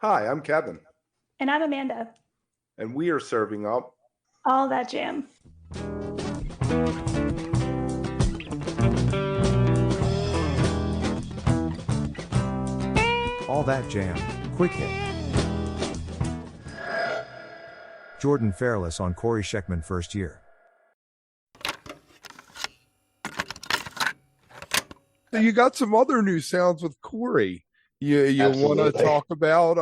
Hi, I'm Kevin, And I'm Amanda. and we are serving up All that jam. All That Jam, Quick Hit. Jordan Fairless on Cory Schechtman first year. So you got some other new sounds with Corey. You want to Absolutely. talk about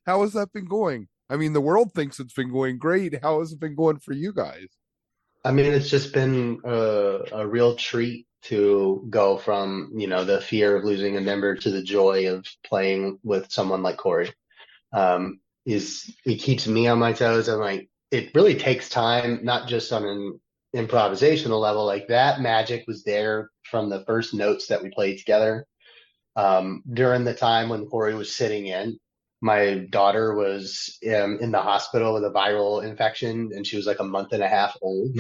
how has that been going? I mean, the world thinks it's been going great. How has it been going for you guys? I mean, it's just been a real treat to go from, the fear of losing a member to the joy of playing with someone like Corey. He keeps me on my toes, and like it really takes time, not just on an improvisational level. Like that magic was there from the first notes that we played together. During the time when Corey was sitting in, my daughter was in the hospital with a viral infection, and she was like a month and a half old.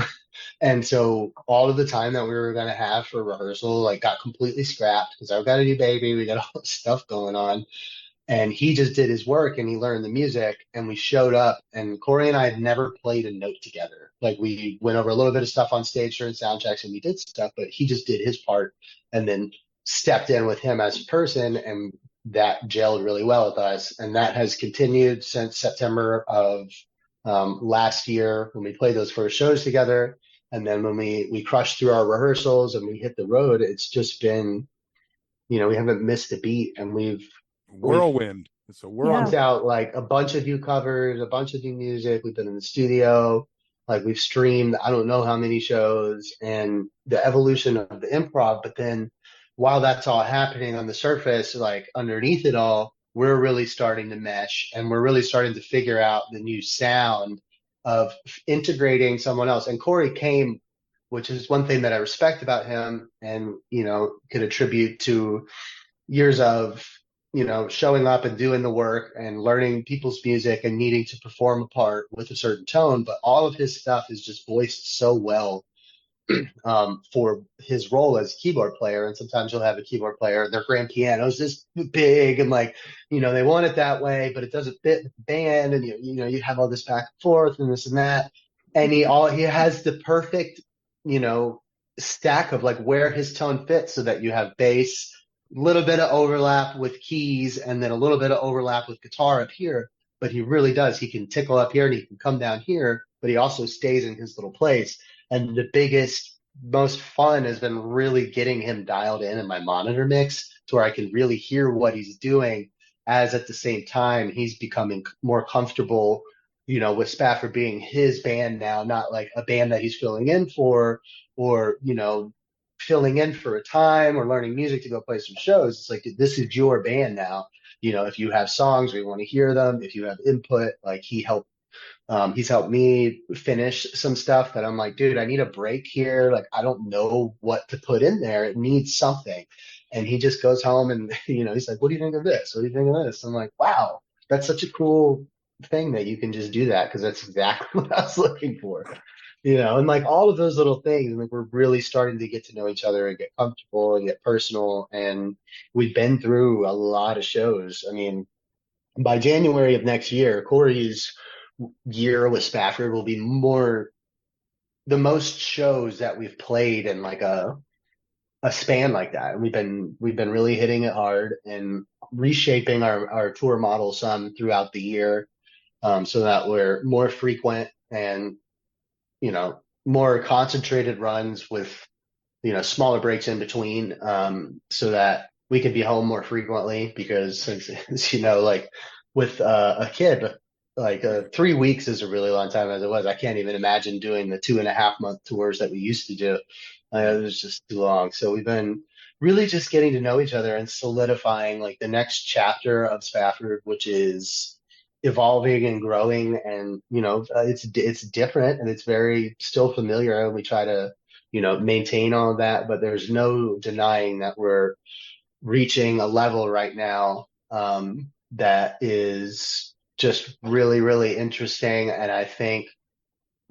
And so all of the time that we were going to have for rehearsal, like got completely scrapped because I've got a new baby. We got all this stuff going on. And he just did his work and he learned the music and we showed up and Corey and I had never played a note together. Like we went over a little bit of stuff on stage during sound checks and we did stuff, but he just did his part and then stepped in with him as a person, and that gelled really well with us. And that has continued since September of last year when we played those first shows together. And then when we crushed through our rehearsals and we hit the road, it's just been, we haven't missed a beat, and we've Whirlwind. It's a Yeah. pumped whirlwind. out like a bunch of new covers, a bunch of new music. We've been in the studio, like we've streamed, I don't know how many shows, and the evolution of the improv. But then while that's all happening on the surface, like underneath it all, we're really starting to mesh and we're really starting to figure out the new sound of integrating someone else. And Corey came, which is one thing that I respect about him and, could attribute to years of showing up and doing the work and learning people's music and needing to perform a part with a certain tone. But all of his stuff is just voiced so well for his role as a keyboard player. And sometimes you'll have a keyboard player, their grand piano is this big and like, they want it that way, but it doesn't fit with the band. And you have all this back and forth and this and that. And he has the perfect, you know, stack of like where his tone fits so that you have bass, a little bit of overlap with keys, and then a little bit of overlap with guitar up here. But he really does. He can tickle up here and he can come down here, but he also stays in his little place. And the biggest, most fun has been really getting him dialed in my monitor mix to where I can really hear what he's doing, as at the same time he's becoming more comfortable, with Spafford being his band now, not like a band that he's filling in for, or, filling in for a time or learning music to go play some shows. It's like, this is your band now. If you have songs or you want to hear them, if you have input, like he's helped me finish some stuff that I'm like, dude, I need a break here. Like, I don't know what to put in there. It needs something. And he just goes home and, he's like, what do you think of this? What do you think of this? I'm like, wow, that's such a cool thing that you can just do that, because that's exactly what I was looking for. And like all of those little things, and like we're really starting to get to know each other and get comfortable and get personal. And we've been through a lot of shows. I mean, by January of next year, Corey's year with Spafford will be the most shows that we've played in like a span like that. And we've been really hitting it hard and reshaping our tour model some throughout the year, so that we're more frequent and more concentrated runs with smaller breaks in between, so that we can be home more frequently. Because since like with a kid, like 3 weeks is a really long time as it was. I can't even imagine doing the 2.5 month tours that we used to do. It was just too long. So we've been really just getting to know each other and solidifying like the next chapter of Spafford, which is evolving and growing. And it's different and it's very still familiar, and we try to maintain all of that. But there's no denying that we're reaching a level right now, that is just really, really interesting. And I think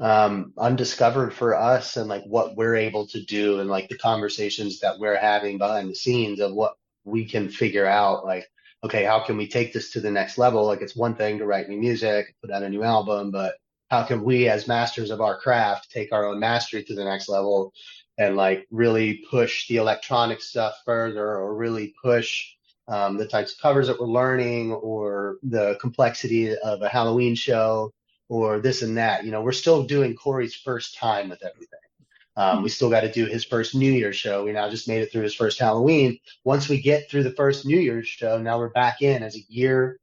undiscovered for us, and like what we're able to do, and like the conversations that we're having behind the scenes of what we can figure out. Like okay, how can we take this to the next level? Like it's one thing to write new music, put out a new album, but how can we as masters of our craft take our own mastery to the next level and like really push the electronic stuff further or really push the types of covers that we're learning or the complexity of a Halloween show or this and that. We're still doing Cory's first time with everything. We still got to do his first New Year's show. We now just made it through his first Halloween. Once we get through the first New Year's show, now we're back in as a year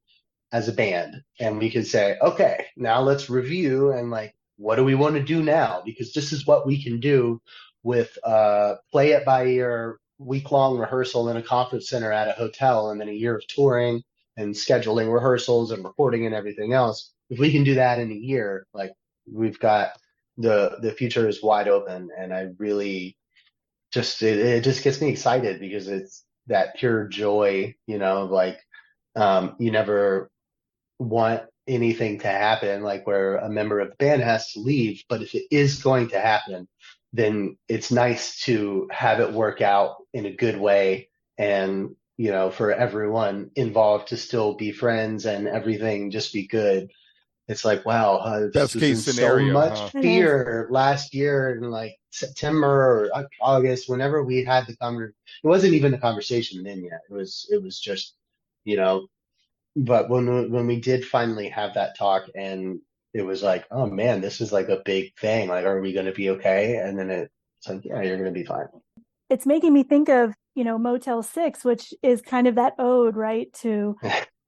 as a band. And we can say, okay, now let's review and like, what do we want to do now? Because this is what we can do with play it by ear, week-long rehearsal in a conference center at a hotel, and then a year of touring and scheduling rehearsals and recording and everything else. If we can do that in a year, like we've got the future is wide open, and I really just it just gets me excited because it's that pure joy, like you never want anything to happen like where a member of the band has to leave, but if it is going to happen, then it's nice to have it work out in a good way and for everyone involved to still be friends and everything just be good. It's like, wow, I just Best was in case so scenario, much huh? It is. fear last year in like September or August, whenever we had the conversation. It wasn't even a conversation then yet. It was just, you know, but when we did finally have that talk and it was like, oh man, this is like a big thing. Like, are we going to be okay? And then it's like, yeah, you're going to be fine. It's making me think of, Motel 6, which is kind of that ode, right, to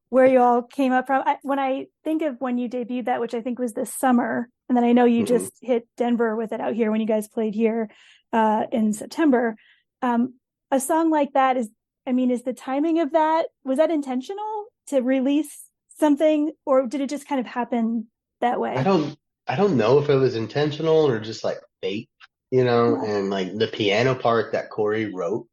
where you all came up from. When I think of when you debuted that, which I think was this summer, and then I know you Hmm. just hit Denver with it out here when you guys played here in September. A song like that is the timing of that, was that intentional to release something, or did it just kind of happen that I way? don't I don't know if it was intentional or just like fate, Yeah. and like the piano part that Corey wrote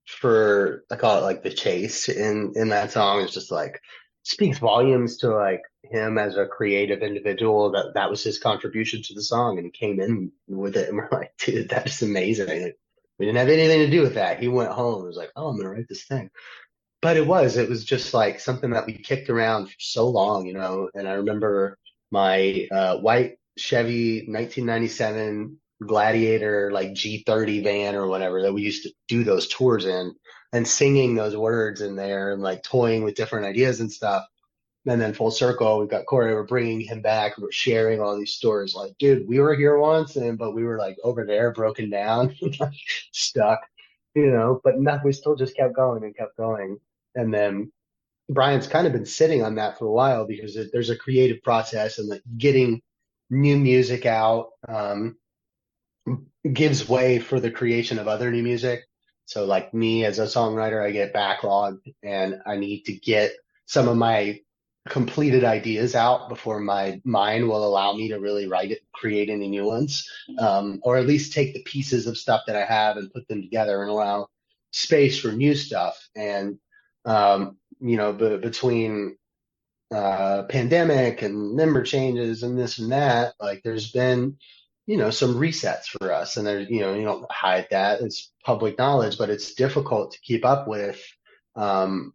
for I call it like the chase in that song is just like speaks volumes to like him as a creative individual that was his contribution to the song and he came in with it and we're like, dude, that's amazing. Like, we didn't have anything to do with that. He went home and was like, oh, I'm gonna write this thing. But it was just like something that we kicked around for so long, and I remember my white Chevy 1997 Gladiator like G30 van or whatever that we used to do those tours in and singing those words in there and like toying with different ideas and stuff. And then full circle, we've got Corey, we're bringing him back, we're sharing all these stories. Like, dude, we were here once, but we were like over there, broken down, stuck, but nothing, we still just kept going and kept going. And then Brian's kind of been sitting on that for a while because there's a creative process and like getting new music out gives way for the creation of other new music. So like me as a songwriter, I get backlogged and I need to get some of my completed ideas out before my mind will allow me to really write it, create any new ones, or at least take the pieces of stuff that I have and put them together and allow space for new stuff. And between pandemic and member changes and this and that, like there's been, some resets for us. And there's, you don't hide that. It's public knowledge, but it's difficult to keep up with um,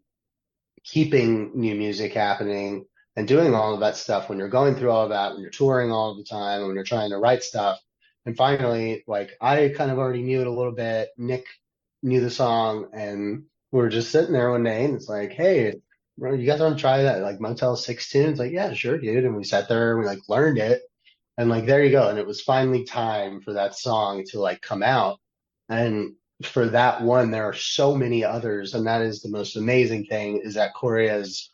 keeping new music happening and doing all of that stuff when you're going through all of that, when you're touring all the time, when you're trying to write stuff. And finally, like I kind of already knew it a little bit. Nick knew the song, and we were just sitting there one day, and it's like, hey, bro, you guys want to try that like Motel 6 tune? It's like, yeah, sure, dude. And we sat there and we like learned it, and like there you go. And it was finally time for that song to like come out. And for that one, there are so many others, and that is the most amazing thing is that Corey has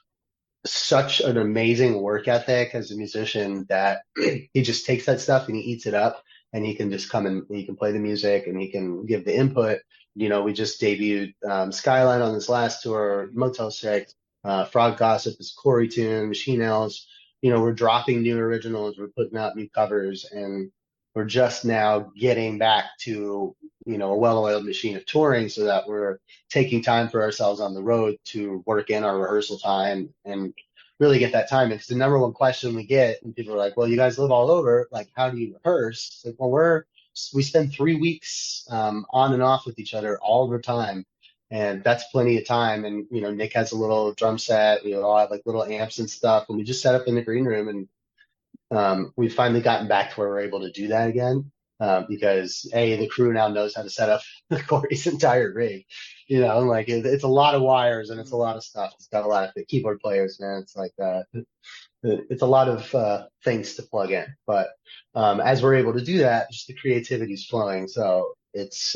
such an amazing work ethic as a musician that he just takes that stuff and he eats it up and he can just come and he can play the music and he can give the input. We just debuted Skyline on this last tour, Motel 6, Frog Gossip is a Corey tune, Machine Elves. We're dropping new originals, we're putting out new covers, and we're just now getting back to, a well-oiled machine of touring so that we're taking time for ourselves on the road to work in our rehearsal time and really get that time. Because the number one question we get, and people are like, well, you guys live all over, like, how do you rehearse? It's like, well, we spend 3 weeks on and off with each other all the time. And that's plenty of time. And, Nick has a little drum set, all have like little amps and stuff. And we just set up in the green room, and we've finally gotten back to where we're able to do that again. Because the crew now knows how to set up Cory's entire rig, like it's a lot of wires and it's a lot of stuff. It's got a lot of the keyboard players, man. It's like, it's a lot of things to plug in, but as we're able to do that, just the creativity is flowing. So it's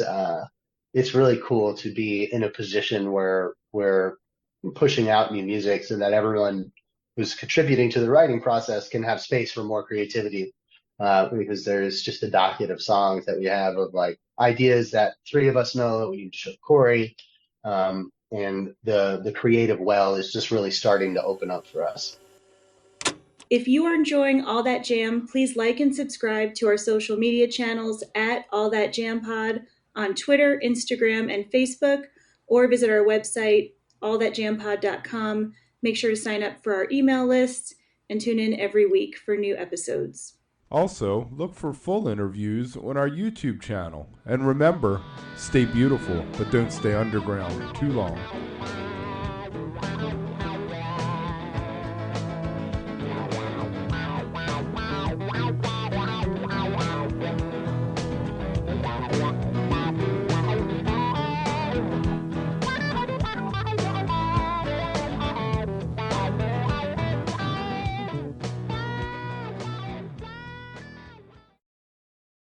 really cool to be in a position where we're pushing out new music so that everyone who's contributing to the writing process can have space for more creativity. Because there's just a docket of songs that we have of like ideas that three of us know that we need to show Cory. And the creative well is just really starting to open up for us. If you are enjoying All That Jam, please like and subscribe to our social media channels at All That Jam Pod on Twitter, Instagram, and Facebook, or visit our website, allthatjampod.com. Make sure to sign up for our email list and tune in every week for new episodes. Also, look for full interviews on our YouTube channel. And remember, stay beautiful, but don't stay underground too long.